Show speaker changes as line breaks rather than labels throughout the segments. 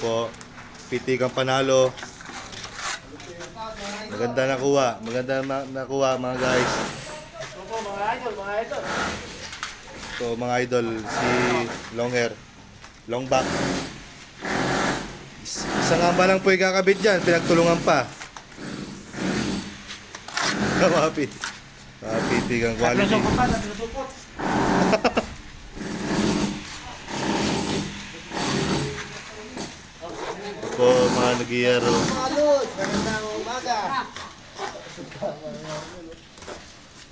po. Pitigang panalo. Maganda nakuha. Maganda nakuha mga guys.
Opo, mga idol, mga idol.
So mga idol, si long hair, long back. Isa nga ba lang po ikakabit dyan, pinagtulungan pa. Kamapit. Pitigang quality.
Naglusupot.
Po mga nagiyero.
Salud, magandang umaga.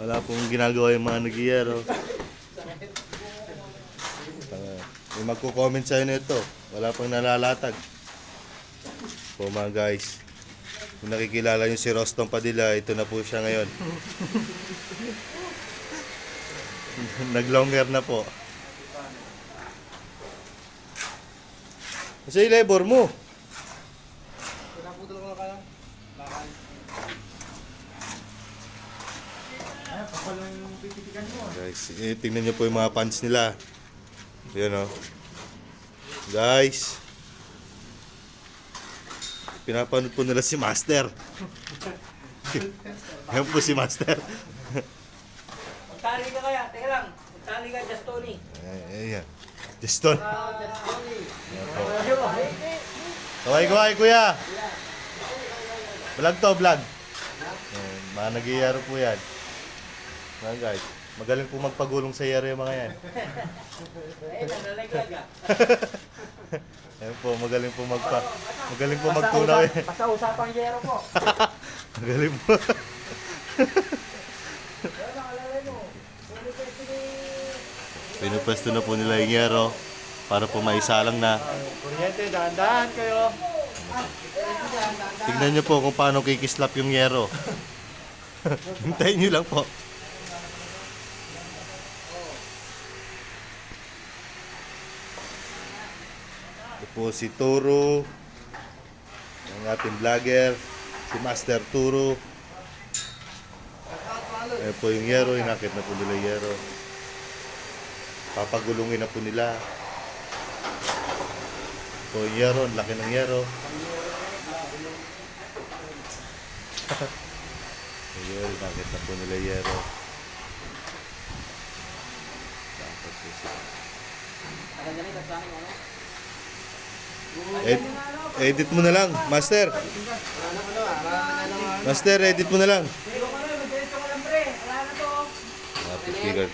Wala pong ginagawa yung mga nagiyero. May magko-comment sa'yo nito. Wala pang nalalatag. Po mga guys. Kung nakikilala nyo si Rostong Padilla, ito na po siya ngayon. Nag-longer na po. Kasi labor mo.
Pinaputol ko na kayo. Bakal. Ay, kapal yung pipitikan mo.
Guys, tingnan nyo po yung mga pants nila. Yan o. Guys. Pinapanood po nila si Master. Yan po si Master.
Magtali ka kaya, teka lang. Magtali ka, Just Tony.
Ayan. Juston.
Just Tony.
Kaway, kuya. Vlog to, vlog. Ayan, mga nag-iaro po yan. Mga guys, magaling po magpagulong sa iyaro yung mga yan.
Eh, nalalaglag ah.
Ayan po, magaling po magtunaw eh.
Basta usapang yero po.
Magaling po. Pinupwesto na po nila yung yero para po maisalang na.
Kuryente, dahan-dahan kayo.
Tignan nyo po kung paano kikislap yung yero. Hintayin nyo lang po. Ito po si Turo, ang ating vlogger, si Master Turo. Ayan po yung yero, inakit na po nila yung yero. Papagulungin na po nila. Ito yung yero, ang laki ng yero. Yero, inakit na po nila yung yero. Dapat po siya. Edit mo na lang, Master. Master, edit mo na lang.
Pero ano, mag-diretso ko lang pre. Wala na to.
Pipitigan.